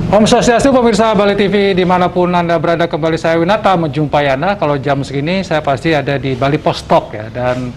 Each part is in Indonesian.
Om Swastiastu, pemirsa Bali TV dimanapun Anda berada, kembali saya Winata menjumpai Anda. Kalau jam segini saya pasti ada di Bali Postok ya. Dan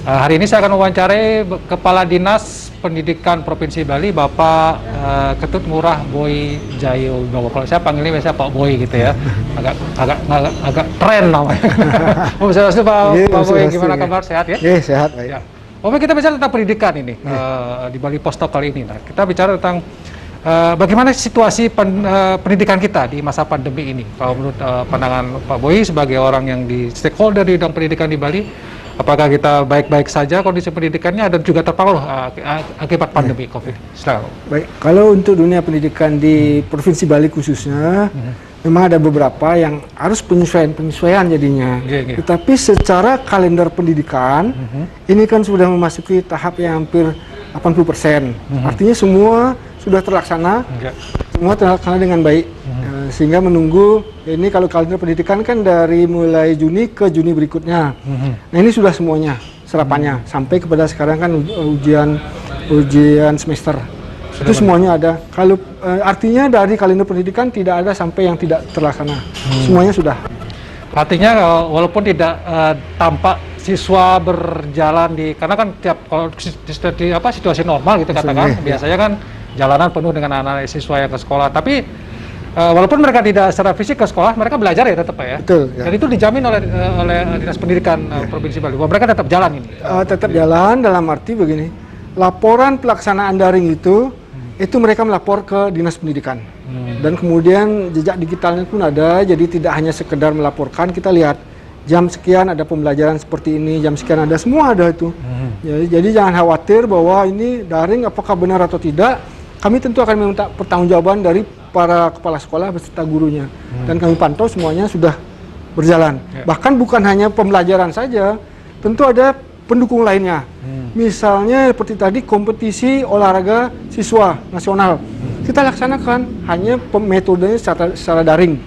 hari ini saya akan mewawancarai Kepala Dinas Pendidikan Provinsi Bali, Bapak Ketut Murah Boy Jayo Wibowo. Kalau saya panggilnya biasa Pak Boy gitu ya. Agak keren namanya. Om Swastiastu, Pak Boy, gimana kabar? Sehat ya? Iya, sehat. Baik. Ya. Om, kita bicara tentang pendidikan ini di Bali Postok kali ini. Nah, kita bicara tentang bagaimana situasi pendidikan kita di masa pandemi ini? Kalau menurut pandangan Pak Boy sebagai orang yang di stakeholder di bidang pendidikan di Bali, apakah kita baik-baik saja kondisi pendidikannya dan juga terpengaruh akibat pandemi COVID? Silakan. Baik, kalau untuk dunia pendidikan di Provinsi Bali khususnya, memang ada beberapa yang harus penyesuaian jadinya. Tetapi secara kalender pendidikan, ini kan sudah memasuki tahap yang hampir 80%. Artinya semua sudah terlaksana, semua terlaksana dengan baik, sehingga menunggu ini kalau kalender pendidikan kan dari mulai Juni ke Juni berikutnya. Nah ini sudah semuanya serapannya sampai kepada sekarang kan ujian semester itu semuanya ada. Kalau artinya dari kalender pendidikan tidak ada sampai yang tidak terlaksana, semuanya sudah. Artinya walaupun tidak tampak siswa berjalan karena kan kalau situasi normal gitu katakan, biasanya kan jalanan penuh dengan anak-anak siswa yang ke sekolah. Tapi walaupun mereka tidak secara fisik ke sekolah, mereka belajar ya tetap ya. Betul. Ya. Dan itu dijamin oleh Dinas Pendidikan Provinsi Bali bahwa mereka tetap jalan ini. Tetap jalan dalam arti begini, laporan pelaksanaan daring itu mereka melapor ke Dinas Pendidikan. Dan kemudian jejak digitalnya pun ada, jadi tidak hanya sekedar melaporkan, kita lihat jam sekian ada pembelajaran seperti ini, jam sekian ada, semua ada itu. Jadi jangan khawatir bahwa ini daring apakah benar atau tidak. Kami tentu akan meminta pertanggungjawaban dari para kepala sekolah beserta gurunya. Dan kami pantau semuanya sudah berjalan. Bahkan bukan hanya pembelajaran saja, tentu ada pendukung lainnya. Misalnya seperti tadi kompetisi olahraga siswa nasional. Kita laksanakan hanya metodenya secara daring.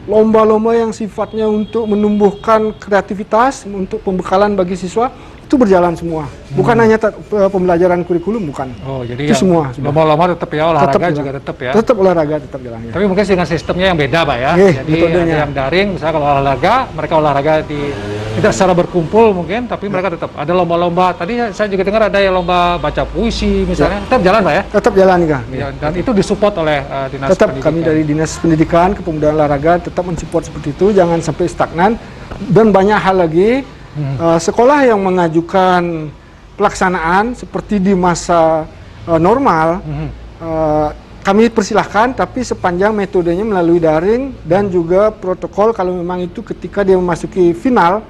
Lomba-lomba yang sifatnya untuk menumbuhkan kreativitas, untuk pembekalan bagi siswa, itu berjalan semua. Bukan hanya pembelajaran kurikulum, bukan. Oh, jadi itu semua. Lomba-lomba tetap ya, olahraga juga tetap ya? Tetap olahraga, tetap jalan. Ya. Tapi mungkin dengan sistemnya yang beda, Pak ya? Jadi ada yang daring, misalnya kalau olahraga, mereka olahraga tidak secara berkumpul mungkin, tapi mereka tetap ada lomba-lomba. Tadi saya juga dengar ada yang lomba baca puisi misalnya, tetap jalan Pak ya? Tetap jalan, Kak. Ya, dan itu disupport oleh Dinas Pendidikan. Pendidikan. Kami dari Dinas Pendidikan, Kepemudaan Olahraga tetap mensupport seperti itu, jangan sampai stagnan. Dan banyak hal lagi, sekolah yang mengajukan pelaksanaan seperti di masa normal, kami persilahkan, tapi sepanjang metodenya melalui daring dan juga protokol kalau memang itu ketika dia memasuki final,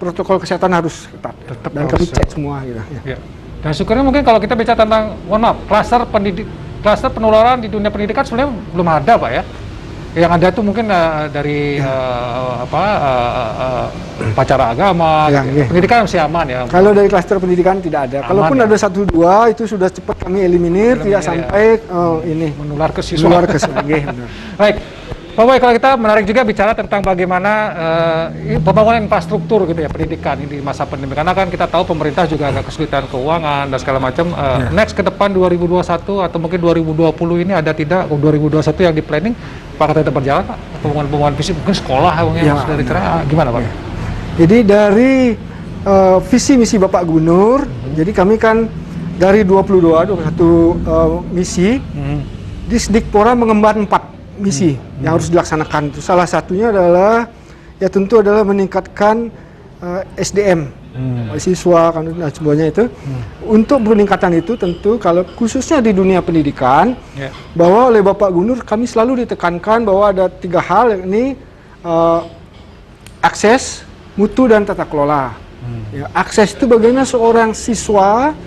protokol kesehatan harus ketat. Dan kami cek semua. Gitu. Ya. Dan syukurnya mungkin kalau kita bicara tentang, mohon maaf, klaster penularan di dunia pendidikan sebenarnya belum ada Pak ya. Yang ada tuh mungkin dari upacara agama, pendidikan masih aman ya. Kalau dari klaster pendidikan tidak ada. Kalaupun ada 1-2 itu sudah cepat kami eliminir, tidak sampai ini menular ke siswa. Baik, Pak Boy, kalau kita menarik juga bicara tentang bagaimana pembangunan infrastruktur gitu ya pendidikan ini di masa pandemi. Karena kan kita tahu pemerintah juga agak kesulitan keuangan dan segala macam. Next ke depan 2021 atau mungkin 2020 ini ada tidak 2021 yang di planning, apakah tetap berjalan Pak? Pembangunan fisik mungkin sekolah mungkin dari gimana Pak? Jadi dari visi misi Bapak Gubernur, jadi kami kan dari 21 misi, Disdikpora mengemban 4 misi yang harus dilaksanakan. Itu salah satunya adalah ya tentu adalah meningkatkan SDM, siswa dan semuanya itu. Untuk peningkatan itu tentu kalau khususnya di dunia pendidikan, bahwa oleh Bapak Gubernur kami selalu ditekankan bahwa ada 3 hal, yakni akses, mutu dan tata kelola. Ya, akses itu bagaimana seorang siswa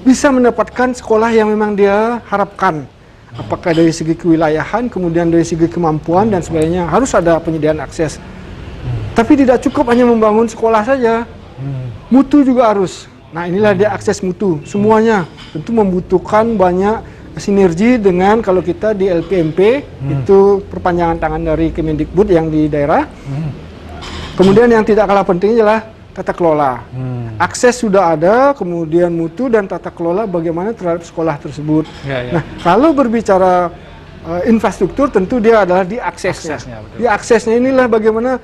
bisa mendapatkan sekolah yang memang dia harapkan. Apakah dari segi kewilayahan, kemudian dari segi kemampuan dan sebagainya, harus ada penyediaan akses. Tapi tidak cukup hanya membangun sekolah saja, mutu juga harus. Nah inilah dia akses mutu, semuanya tentu membutuhkan banyak sinergi dengan kalau kita di LPMP, itu perpanjangan tangan dari Kemendikbud yang di daerah. Kemudian yang tidak kalah penting adalah tata kelola. Akses sudah ada, kemudian mutu dan tata kelola bagaimana terhadap sekolah tersebut. Nah, kalau berbicara infrastruktur, tentu dia adalah di aksesnya. Betul. Di aksesnya inilah bagaimana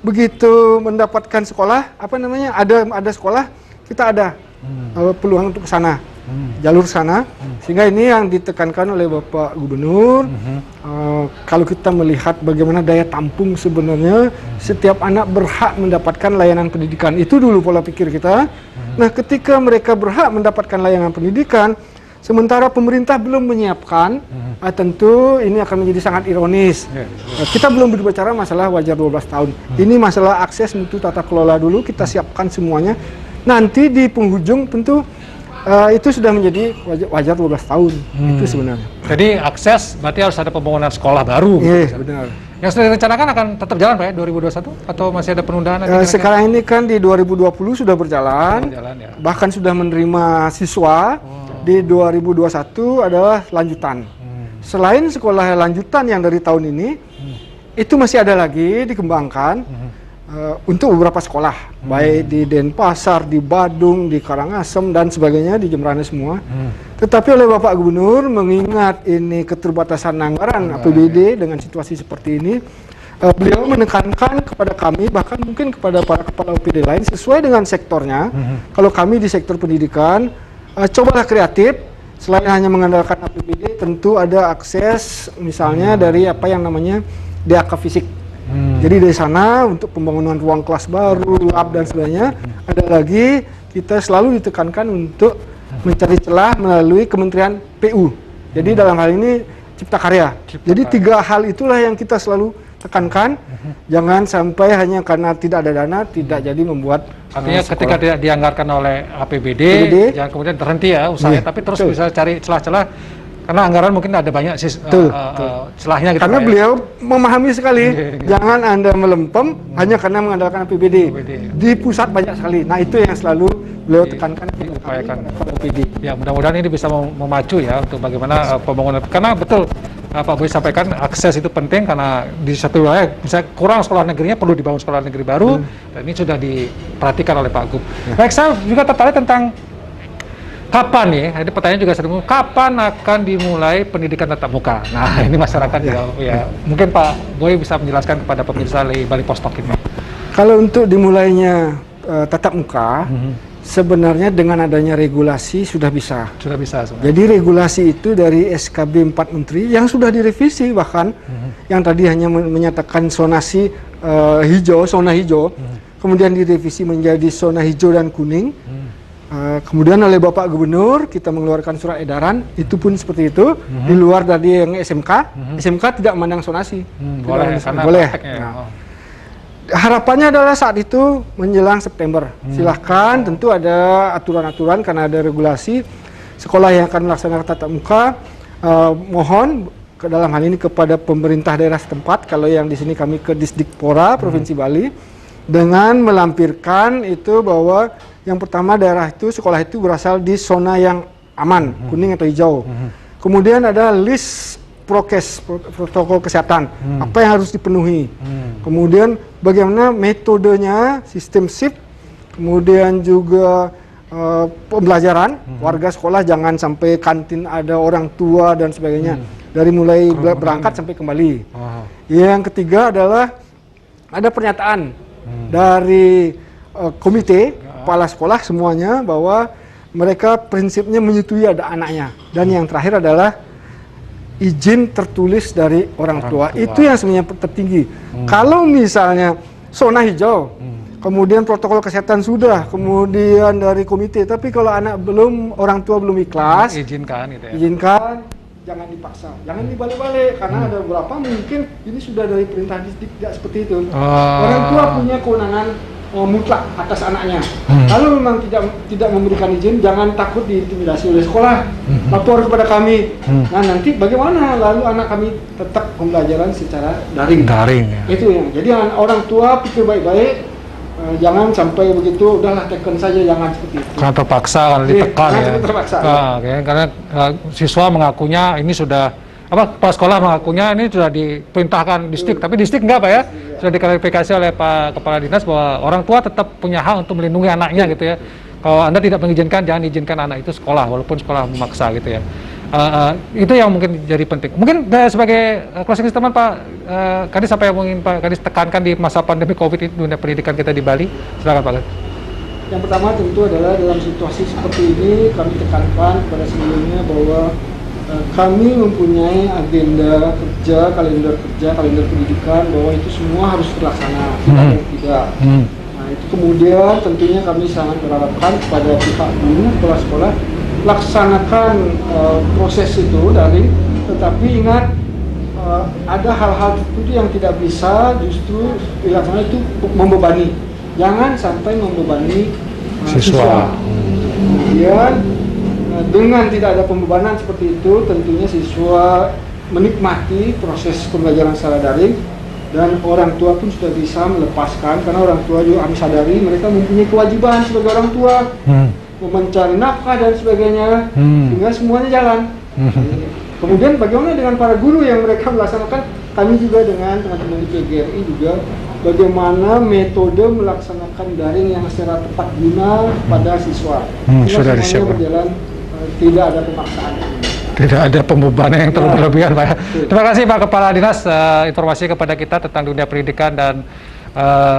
begitu mendapatkan sekolah, ada sekolah, kita ada peluang untuk ke sana, jalur sana, sehingga ini yang ditekankan oleh Bapak Gubernur. Kalau kita melihat bagaimana daya tampung sebenarnya, setiap anak berhak mendapatkan layanan pendidikan, itu dulu pola pikir kita. Nah, ketika mereka berhak mendapatkan layanan pendidikan, sementara pemerintah belum menyiapkan, tentu ini akan menjadi sangat ironis. Kita belum berbicara masalah wajar 12 tahun. Ini masalah akses mutu tata kelola dulu, kita siapkan semuanya. Nanti di penghujung tentu itu sudah menjadi wajar 12 tahun. Itu sebenarnya. Jadi akses berarti harus ada pembangunan sekolah baru. Iya, benar. Yang sudah direncanakan akan tetap jalan Pak ya 2021 atau masih ada penundaan? Sekarang ini kan di 2020 sudah berjalan, ya. bahkan sudah menerima siswa. Di 2021 adalah lanjutan. Selain sekolah lanjutan yang dari tahun ini, itu masih ada lagi dikembangkan untuk beberapa sekolah, baik di Denpasar, di Badung, di Karangasem dan sebagainya, di Jemberana semua. Tetapi oleh Bapak Gubernur mengingat ini keterbatasan anggaran APBD dengan situasi seperti ini, beliau menekankan kepada kami, bahkan mungkin kepada para kepala OPD lain sesuai dengan sektornya. Kalau kami di sektor pendidikan, cobalah kreatif, selain hanya mengandalkan APBD, tentu ada akses misalnya dari apa yang namanya DAK fisik. Jadi dari sana untuk pembangunan ruang kelas baru, lab dan sebagainya, ada lagi kita selalu ditekankan untuk mencari celah melalui Kementerian PU. Jadi dalam hal ini Cipta Karya. Jadi 3 hal itulah yang kita selalu tekankan, jangan sampai hanya karena tidak ada dana tidak jadi membuat artinya ketika tidak dianggarkan oleh APBD, jangan kemudian terhenti ya usahanya, tapi terus bisa cari celah-celah karena anggaran mungkin ada banyak celahnya gitu. Karena beliau memahami sekali, jangan Anda melempem hanya karena mengandalkan APBD. Di pusat banyak sekali. Nah, itu yang selalu beliau tekankan diupayakan kepada APBD. Ya, mudah-mudahan ini bisa memacu ya untuk bagaimana pembangunan, karena betul Pak Boy sampaikan akses itu penting karena di satu wilayah bisa kurang sekolah negerinya, perlu dibangun sekolah negeri baru, dan ini sudah diperhatikan oleh Pak Gub. Baik, saya juga tertarik tentang kapan ya, jadi pertanyaan juga sering, kapan akan dimulai pendidikan tatap muka? Nah, ini masyarakat ya mungkin Pak Boy bisa menjelaskan kepada pemirsa di Bali Post Talk ini. Kalau untuk dimulainya tatap muka, sebenarnya dengan adanya regulasi sudah bisa. Sudah bisa sebenarnya. Jadi regulasi itu dari SKB 4 Menteri yang sudah direvisi bahkan, yang tadi hanya menyatakan zonasi zona hijau, kemudian direvisi menjadi zona hijau dan kuning. Kemudian oleh Bapak Gubernur kita mengeluarkan surat edaran, itu pun seperti itu, di luar dari yang SMK. SMK tidak memandang zonasi. Boleh. Harapannya adalah saat itu menjelang September. Silahkan, tentu ada aturan-aturan karena ada regulasi. Sekolah yang akan melaksanakan tatap muka, mohon ke dalam hal ini kepada pemerintah daerah setempat, kalau yang di sini kami ke Disdikpora Provinsi Bali, dengan melampirkan itu bahwa yang pertama daerah itu, sekolah itu berasal di zona yang aman, kuning atau hijau. Kemudian ada list prokes, protokol kesehatan, apa yang harus dipenuhi. Kemudian bagaimana metodenya, sistem shift, kemudian juga pembelajaran, warga sekolah jangan sampai kantin ada orang tua dan sebagainya, dari mulai berangkat sampai kembali. Yang ketiga adalah ada pernyataan dari komite, kepala sekolah semuanya, bahwa mereka prinsipnya menyetujui ada anaknya. Dan yang terakhir adalah izin tertulis dari orang tua. Itu yang sebenarnya tertinggi. Kalau misalnya zona hijau, kemudian protokol kesehatan sudah, kemudian dari komite, tapi kalau anak belum, orang tua belum ikhlas, izinkan gitu ya. Izinkan, jangan dipaksa, jangan dibalik-balik, karena ada beberapa mungkin ini sudah dari perintah distrik, tidak seperti itu. Orang tua punya kewenangan mutlak atas anaknya. Kalau memang tidak memberikan izin, jangan takut diintimidasi oleh sekolah. Lapor kepada kami. Nah, nanti bagaimana? Lalu anak kami tetap pembelajaran secara daring. Ya. Itu yang. Jadi orang tua pikir baik-baik. Jangan sampai begitu, udahlah tekan saja, jangan seperti itu. Karena terpaksa, karena ditekan ya. Terpaksa. Karena siswa mengakunya ini sudah, kepala sekolah mengakunya ini sudah diperintahkan distrik, tapi distrik enggak Pak ya? Sudah diklarifikasi oleh Pak Kepala Dinas bahwa orang tua tetap punya hak untuk melindungi anaknya gitu ya. Kalau Anda tidak mengizinkan, jangan izinkan anak itu sekolah, walaupun sekolah memaksa gitu ya. Itu yang mungkin jadi penting. Mungkin sebagai closing statement Pak Kadis, apa yang mungkin Pak Kadis tekankan di masa pandemi COVID ini dunia pendidikan kita di Bali? Silakan Pak Kadis. Yang pertama tentu adalah dalam situasi seperti ini kami tekankan kepada semuanya bahwa kami mempunyai agenda kerja, kalender pendidikan, bahwa itu semua harus terlaksana, tidak. Nah itu kemudian tentunya kami sangat berharapkan kepada pihak guru, kepala sekolah, laksanakan proses itu daring, tetapi ingat ada hal-hal tertentu yang tidak bisa justru dilaksanakan, itu membebani. Jangan sampai membebani siswa. Kemudian dengan tidak ada pembebanan seperti itu, tentunya siswa menikmati proses pembelajaran secara daring, dan orang tua pun sudah bisa melepaskan, karena orang tua juga kami sadari mereka mempunyai kewajiban sebagai orang tua, mencari nafkah dan sebagainya, sehingga semuanya jalan. Kemudian bagaimana dengan para guru yang mereka melaksanakan, kami juga dengan teman-teman di PGRI juga bagaimana metode melaksanakan daring yang secara tepat guna pada siswa. Sudah semuanya berjalan, tidak ada pemaksaan. Tidak ada pembebanan yang terlalu berlebihan Pak. Terima kasih Pak Kepala Dinas informasi kepada kita tentang dunia pendidikan, dan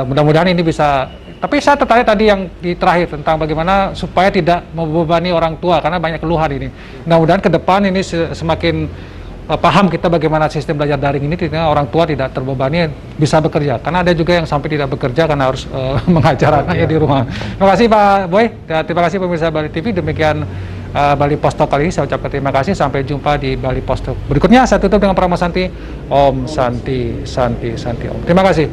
mudah-mudahan ini bisa. Tapi saya tertarik tadi yang di terakhir tentang bagaimana supaya tidak membebani orang tua, karena banyak keluhan ini. Mudah-mudahan ke depan ini semakin paham kita bagaimana sistem belajar daring ini, tidak orang tua tidak terbebani, bisa bekerja. Karena ada juga yang sampai tidak bekerja karena harus mengajar anaknya di rumah. Terima kasih Pak Boy, dan terima kasih pemirsa Bali TV. Demikian Bali Post Talk kali ini, saya ucapkan terima kasih. Sampai jumpa di Bali Post Talk berikutnya. Saya tutup dengan Pramana Santi. Om Santi, Santi, Santi Om. Terima kasih.